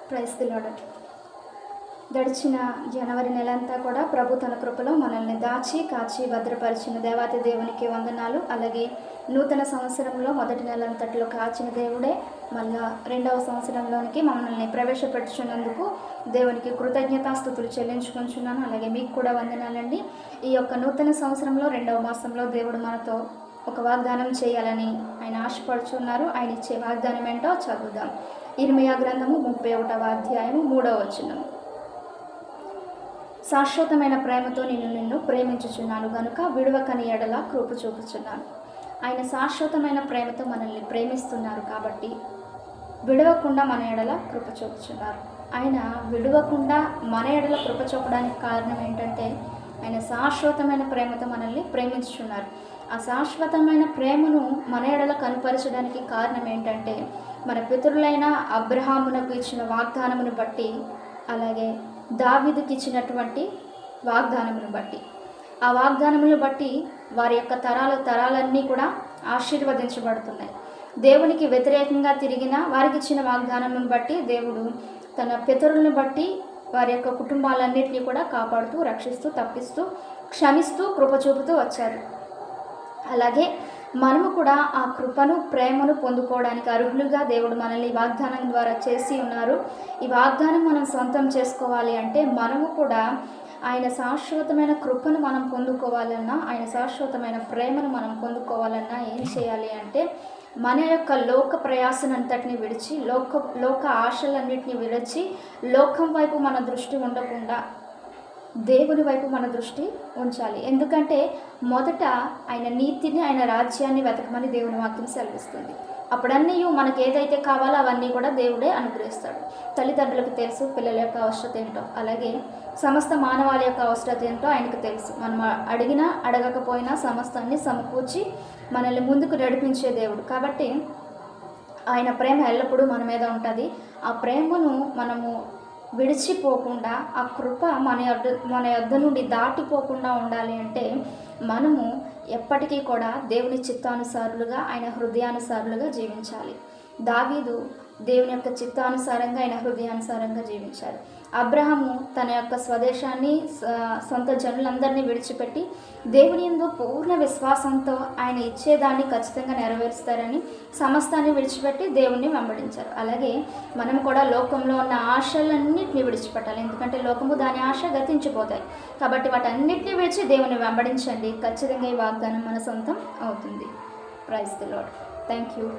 Praise the lord. గడిచిన జనవరి నెలంతా కూడా ప్రభు తన కృపలో మనల్ని దాచి కాచి భద్రపరిచిన దేవాతి దేవునికి వందనాలు. అలాగే నూతన సంవత్సరంలో మొదటి నెలంతట్లో కాచిన దేవుడే మళ్ళా రెండవ సంవత్సరంలోనికి మమ్మల్ని ప్రవేశపెట్టుచున్నందుకు దేవునికి కృతజ్ఞతాస్తుతులు చెల్లించుకుంటున్నాను. అలాగే మీకు కూడా వందనాలండి. ఈ యొక్క నూతన సంవత్సరంలో రెండవ మాసంలో దేవుడు మనతో ఒక వాగ్దానం చేయాలని ఆయన ఆశపడుచున్నారు. ఆయన ఇచ్చే వాగ్దానం ఏంటో చదువుదాం. ఇర్మియా గ్రంథము 31వ అధ్యాయము 3వ వచనం. శాశ్వతమైన ప్రేమతో నిన్ను ప్రేమించుచున్నాను గనుక విడువకని ఎడల కృప చూపుచున్నాను. ఆయన శాశ్వతమైన ప్రేమతో మనల్ని ప్రేమిస్తున్నారు కాబట్టి విడవకుండా మన ఎడల కృప చూపుచున్నారు. ఆయన విడవకుండా మన ఎడల కృప చూపడానికి కారణం ఏంటంటే ఆయన శాశ్వతమైన ప్రేమతో మనల్ని ప్రేమించుచున్నారు. ఆ శాశ్వతమైన ప్రేమను మన ఎడల కనుపరచడానికి కారణం ఏంటంటే మన పితరులైన అబ్రహామునకు ఇచ్చిన వాగ్దానమును బట్టి, అలాగే దావీదుకి ఇచ్చినటువంటి వాగ్దానమును బట్టి, ఆ వాగ్దానమును బట్టి వారి యొక్క తరాలన్నీ కూడా ఆశీర్వదించబడుతున్నాయి. దేవునికి వ్యతిరేకంగా తిరిగిన వారికి ఇచ్చిన వాగ్దానమును బట్టి దేవుడు తన పితరులను బట్టి వారి యొక్క కుటుంబాలన్నింటినీ కూడా కాపాడుతూ, రక్షిస్తూ, తప్పిస్తూ, క్షమిస్తూ, కృప చూపుతూ వచ్చారు. అలాగే మనము కూడా ఆ కృపను, ప్రేమను పొందుకోవడానికి అర్హులుగా దేవుడు మనల్ని వాగ్దానం ద్వారా చేసి ఉన్నారు. ఈ వాగ్దానం మనం సొంతం చేసుకోవాలి అంటే మనము కూడా ఆయన శాశ్వతమైన కృపను మనం పొందుకోవాలన్నా, ఆయన శాశ్వతమైన ప్రేమను మనం పొందుకోవాలన్నా ఏం చేయాలి అంటే మన యొక్క లోక ప్రయాసనంతటిని విడిచి, లోక ఆశలన్నింటినీ విడిచి, లోకం వైపు మన దృష్టి ఉండకుండా దేవుని వైపు మన దృష్టి ఉంచాలి. ఎందుకంటే మొదట ఆయన నీతిని, ఆయన రాజ్యాన్ని వెతకమని దేవుని వాక్యం సెలవిస్తుంది. అప్పుడన్నీ మనకు ఏదైతే కావాలో అవన్నీ కూడా దేవుడే అనుగ్రహిస్తాడు. తల్లిదండ్రులకు తెలుసు పిల్లల యొక్క అవసరత ఏంటో, అలాగే సమస్త మానవాళి యొక్క అవసరత ఏంటో ఆయనకు తెలుసు. మనం అడిగినా అడగకపోయినా సమస్తాన్ని సమకూర్చి మనల్ని ముందుకు నడిపించే దేవుడు. కాబట్టి ఆయన ప్రేమ ఎల్లప్పుడూ మన మీద ఉంటుంది. ఆ ప్రేమను మనము విడిచిపోకుండా, ఆ కృప మన యొద్ద నుండి దాటిపోకుండా ఉండాలి అంటే మనము ఎప్పటికీ కూడా దేవుని చిత్తానుసారులుగా, ఆయన హృదయానుసారులుగా జీవించాలి. దావీదు దేవుని యొక్క చిత్తానుసారంగా, ఆయన హృదయానుసారంగా జీవించారు. అబ్రహాము తన యొక్క స్వదేశాన్ని, సొంత జనులందరినీ విడిచిపెట్టి దేవుని యందు పూర్ణ విశ్వాసంతో ఆయన ఇచ్చేదాన్ని ఖచ్చితంగా నెరవేరుస్తారని సమస్తాన్ని విడిచిపెట్టి దేవుణ్ణి వెంబడించారు. అలాగే మనం కూడా లోకంలో ఉన్న ఆశలన్నింటినీ విడిచిపెట్టాలి. ఎందుకంటే లోకము దాని ఆశ గతించిపోతాయి. కాబట్టి వాటన్నిటిని విడిచి దేవుని వెంబడించండి. ఖచ్చితంగా ఈ వాగ్దానం మన సొంతం అవుతుంది. Praise the Lord. Thank you.